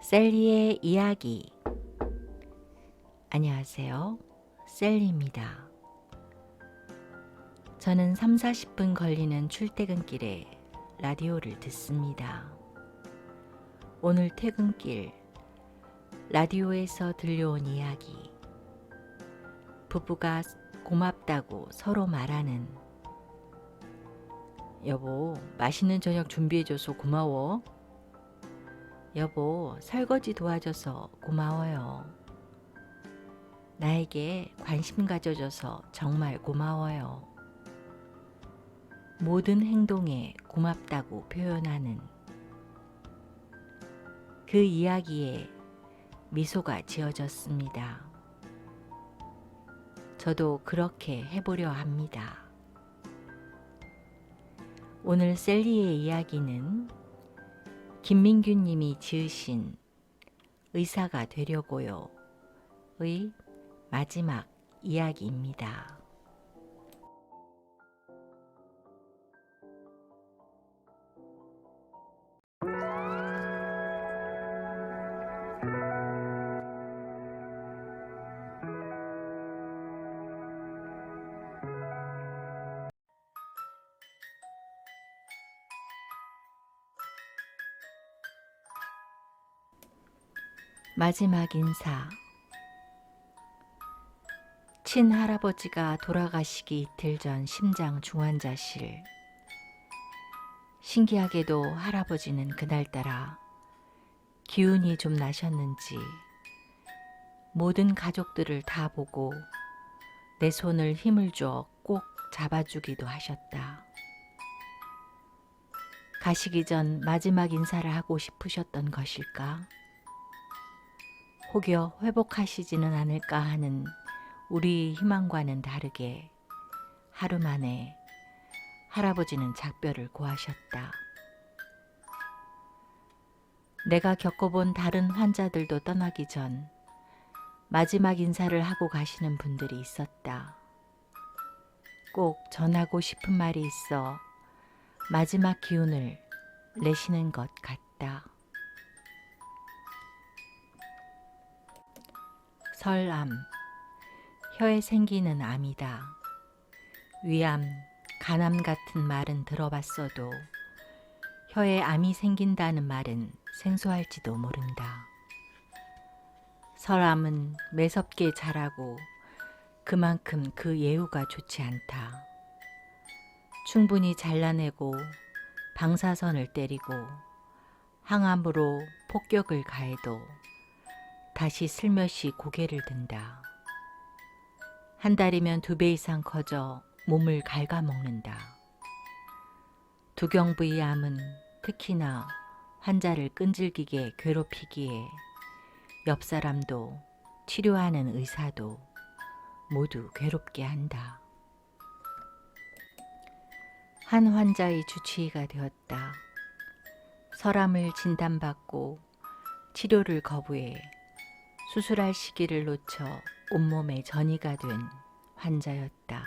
셀리의 이야기. 안녕하세요. 셀리입니다. 저는 30-40분 걸리는 출퇴근길에 라디오를 듣습니다. 오늘 퇴근길 라디오에서 들려온 이야기. 부부가 고맙다고 서로 말하는. 여보, 맛있는 저녁 준비해줘서 고마워. 여보, 설거지 도와줘서 고마워요. 나에게 관심 가져줘서 정말 고마워요. 모든 행동에 고맙다고 표현하는 그 이야기에 미소가 지어졌습니다. 저도 그렇게 해보려 합니다. 오늘 셀리의 이야기는 김민규 님이 지으신 의사가 되려고요 의 마지막 이야기입니다. 마지막 인사. 친할아버지가 돌아가시기 이틀 전 심장 중환자실. 신기하게도 할아버지는 그날따라 기운이 좀 나셨는지 모든 가족들을 다 보고 내 손을 힘을 줘 꼭 잡아주기도 하셨다. 가시기 전 마지막 인사를 하고 싶으셨던 것일까? 혹여 회복하시지는 않을까 하는 우리 희망과는 다르게 하루 만에 할아버지는 작별을 고하셨다. 내가 겪어본 다른 환자들도 떠나기 전 마지막 인사를 하고 가시는 분들이 있었다. 꼭 전하고 싶은 말이 있어 마지막 기운을 내시는 것 같다. 설암, 혀에 생기는 암이다. 위암, 간암 같은 말은 들어봤어도 혀에 암이 생긴다는 말은 생소할지도 모른다. 설암은 매섭게 자라고 그만큼 그 예후가 좋지 않다. 충분히 잘라내고 방사선을 때리고 항암으로 폭격을 가해도 다시 슬며시 고개를 든다. 한 달이면 2배 이상 커져 몸을 갉아먹는다. 두경부의 암은 특히나 환자를 끈질기게 괴롭히기에 옆 사람도 치료하는 의사도 모두 괴롭게 한다. 한 환자의 주치의가 되었다. 설암을 진단받고 치료를 거부해 수술할 시기를 놓쳐 온몸에 전이가 된 환자였다.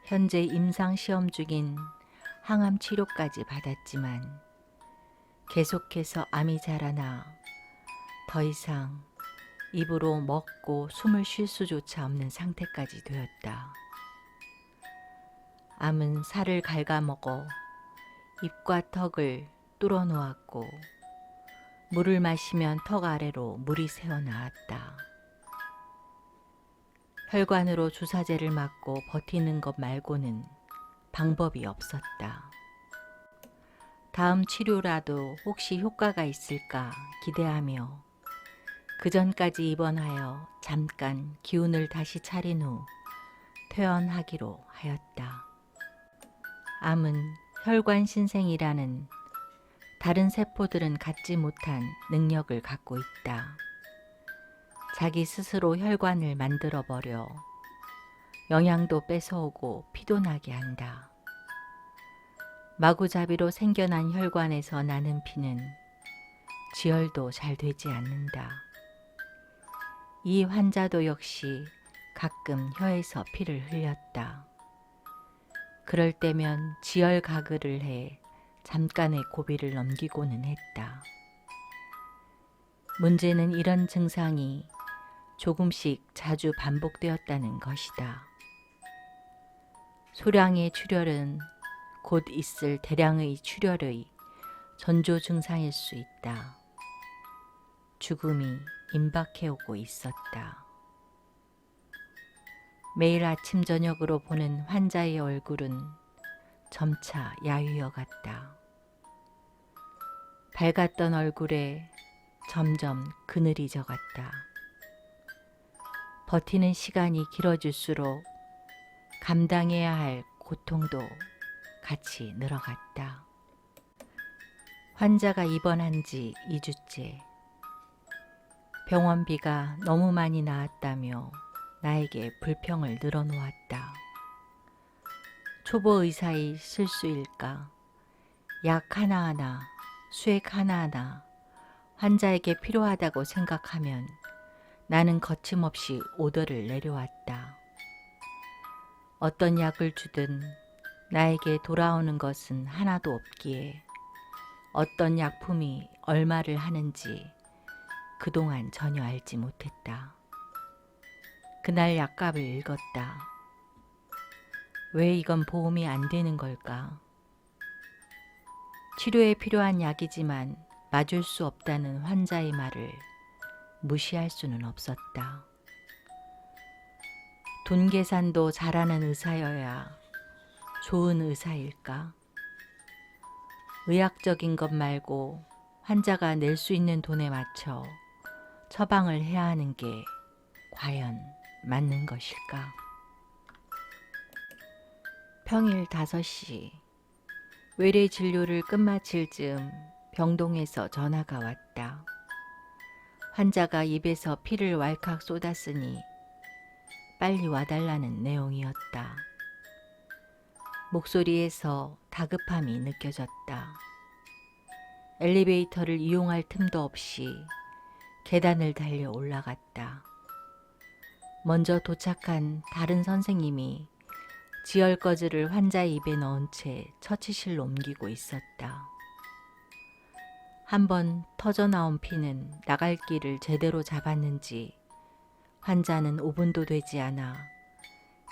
현재 임상시험 중인 항암 치료까지 받았지만 계속해서 암이 자라나 더 이상 입으로 먹고 숨을 쉴 수조차 없는 상태까지 되었다. 암은 살을 갉아먹어 입과 턱을 뚫어 놓았고 물을 마시면 턱 아래로 물이 새어나왔다. 혈관으로 주사제를 맞고 버티는 것 말고는 방법이 없었다. 다음 치료라도 혹시 효과가 있을까 기대하며 그 전까지 입원하여 잠깐 기운을 다시 차린 후 퇴원하기로 하였다. 암은 혈관 신생이라는 다른 세포들은 갖지 못한 능력을 갖고 있다. 자기 스스로 혈관을 만들어버려 영양도 뺏어오고 피도 나게 한다. 마구잡이로 생겨난 혈관에서 나는 피는 지혈도 잘 되지 않는다. 이 환자도 역시 가끔 혀에서 피를 흘렸다. 그럴 때면 지혈 가글을 해 잠깐의 고비를 넘기고는 했다. 문제는 이런 증상이 조금씩 자주 반복되었다는 것이다. 소량의 출혈은 곧 있을 대량의 출혈의 전조 증상일 수 있다. 죽음이 임박해오고 있었다. 매일 아침 저녁으로 보는 환자의 얼굴은 점차 야위어 갔다. 밝았던 얼굴에 점점 그늘이 져갔다. 버티는 시간이 길어질수록 감당해야 할 고통도 같이 늘어갔다. 환자가 입원한 지 2주째. 병원비가 너무 많이 나왔다며 나에게 불평을 늘어놓았다. 초보 의사의 실수일까? 약 하나하나, 수액 하나하나 환자에게 필요하다고 생각하면 나는 거침없이 오더를 내려왔다. 어떤 약을 주든 나에게 돌아오는 것은 하나도 없기에 어떤 약품이 얼마를 하는지 그동안 전혀 알지 못했다. 그날 약값을 읽었다. 왜 이건 보험이 안 되는 걸까? 치료에 필요한 약이지만 맞을 수 없다는 환자의 말을 무시할 수는 없었다. 돈 계산도 잘하는 의사여야 좋은 의사일까? 의학적인 것 말고 환자가 낼 수 있는 돈에 맞춰 처방을 해야 하는 게 과연 맞는 것일까? 평일 5시 외래 진료를 끝마칠 즈음 병동에서 전화가 왔다. 환자가 입에서 피를 왈칵 쏟았으니 빨리 와달라는 내용이었다. 목소리에서 다급함이 느껴졌다. 엘리베이터를 이용할 틈도 없이 계단을 달려 올라갔다. 먼저 도착한 다른 선생님이 지혈거즈를 환자의 입에 넣은 채 처치실로 옮기고 있었다. 한번 터져나온 피는 나갈 길을 제대로 잡았는지 환자는 5분도 되지 않아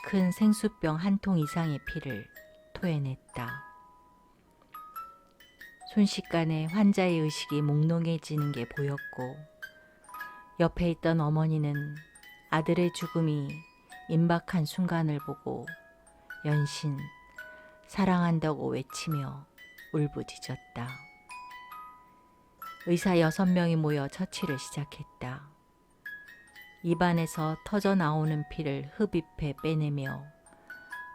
큰 생수병 한 통 이상의 피를 토해냈다. 순식간에 환자의 의식이 몽롱해지는 게 보였고 옆에 있던 어머니는 아들의 죽음이 임박한 순간을 보고 연신 사랑한다고 외치며 울부짖었다. 의사 6명이 모여 처치를 시작했다. 입안에서 터져 나오는 피를 흡입해 빼내며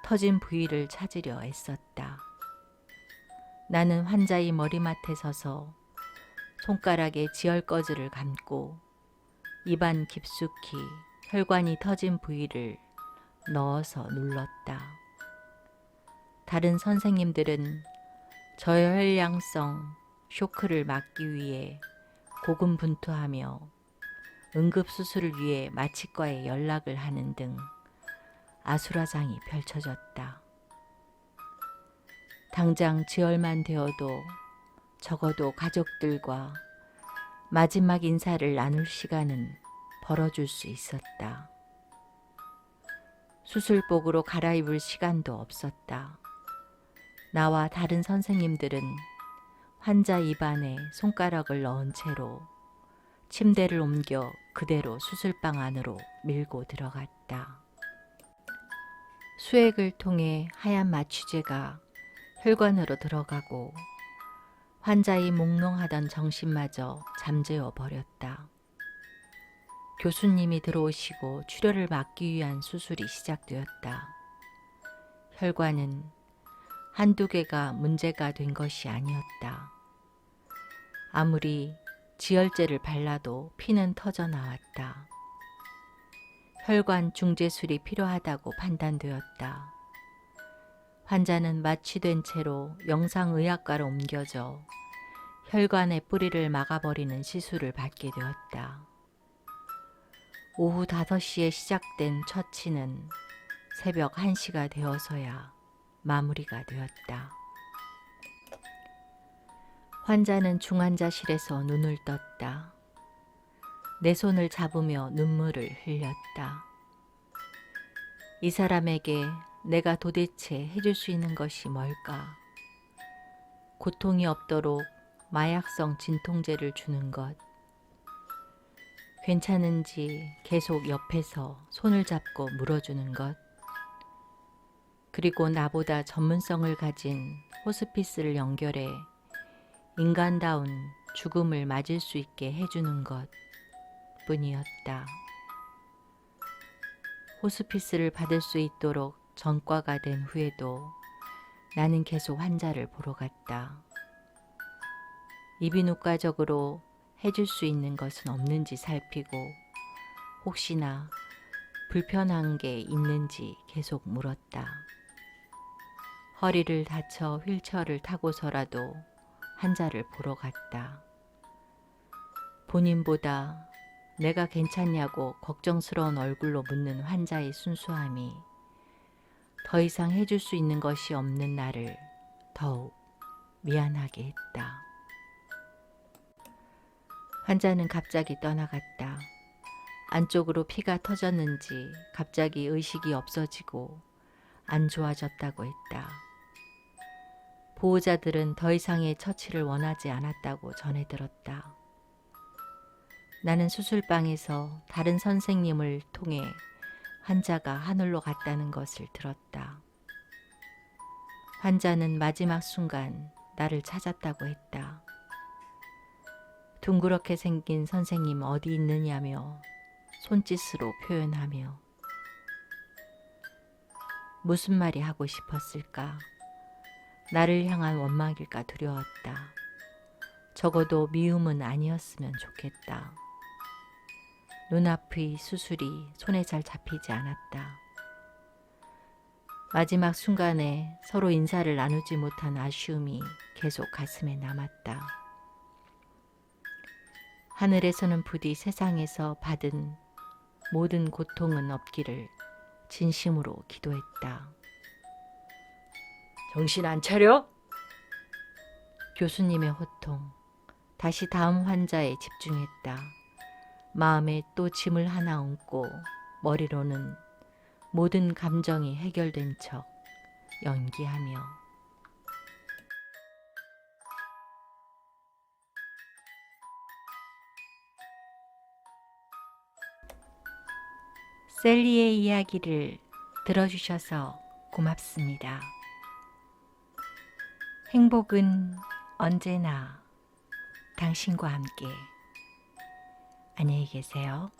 터진 부위를 찾으려 애썼다. 나는 환자의 머리맡에 서서 손가락에 지혈거즈를 감고 입안 깊숙이 혈관이 터진 부위를 넣어서 눌렀다. 다른 선생님들은 저혈량성 쇼크를 막기 위해 고군분투하며 응급수술을 위해 마취과에 연락을 하는 등 아수라장이 펼쳐졌다. 당장 지혈만 되어도 적어도 가족들과 마지막 인사를 나눌 시간은 벌어줄 수 있었다. 수술복으로 갈아입을 시간도 없었다. 나와 다른 선생님들은 환자 입안에 손가락을 넣은 채로 침대를 옮겨 그대로 수술방 안으로 밀고 들어갔다. 수액을 통해 하얀 마취제가 혈관으로 들어가고 환자의 몽롱하던 정신마저 잠재워 버렸다. 교수님이 들어오시고 출혈을 막기 위한 수술이 시작되었다. 혈관은 한두 개가 문제가 된 것이 아니었다. 아무리 지혈제를 발라도 피는 터져 나왔다. 혈관 중재술이 필요하다고 판단되었다. 환자는 마취된 채로 영상의학과로 옮겨져 혈관의 뿌리를 막아버리는 시술을 받게 되었다. 오후 5시에 시작된 처치는 새벽 1시가 되어서야 마무리가 되었다. 환자는 중환자실에서 눈을 떴다. 내 손을 잡으며 눈물을 흘렸다. 이 사람에게 내가 도대체 해줄 수 있는 것이 뭘까? 고통이 없도록 마약성 진통제를 주는 것. 괜찮은지 계속 옆에서 손을 잡고 물어주는 것. 그리고 나보다 전문성을 가진 호스피스를 연결해 인간다운 죽음을 맞을 수 있게 해주는 것 뿐이었다. 호스피스를 받을 수 있도록 전과가 된 후에도 나는 계속 환자를 보러 갔다. 이비인후과적으로 해줄 수 있는 것은 없는지 살피고 혹시나 불편한 게 있는지 계속 물었다. 허리를 다쳐 휠체어를 타고서라도 환자를 보러 갔다. 본인보다 내가 괜찮냐고 걱정스러운 얼굴로 묻는 환자의 순수함이 더 이상 해줄 수 있는 것이 없는 나를 더욱 미안하게 했다. 환자는 갑자기 떠나갔다. 안쪽으로 피가 터졌는지 갑자기 의식이 없어지고 안 좋아졌다고 했다. 보호자들은 더 이상의 처치를 원하지 않았다고 전해 들었다. 나는 수술방에서 다른 선생님을 통해 환자가 하늘로 갔다는 것을 들었다. 환자는 마지막 순간 나를 찾았다고 했다. 둥그렇게 생긴 선생님 어디 있느냐며 손짓으로 표현하며 무슨 말이 하고 싶었을까? 나를 향한 원망일까 두려웠다. 적어도 미움은 아니었으면 좋겠다. 눈앞의 수술이 손에 잘 잡히지 않았다. 마지막 순간에 서로 인사를 나누지 못한 아쉬움이 계속 가슴에 남았다. 하늘에서는 부디 세상에서 받은 모든 고통은 없기를 진심으로 기도했다. 정신 안 차려? 교수님의 호통. 다시 다음 환자에 집중했다. 마음에 또 짐을 하나 얹고 머리로는 모든 감정이 해결된 척 연기하며 셀리의 이야기를 들어주셔서 고맙습니다. 행복은 언제나 당신과 함께. 안녕히 계세요.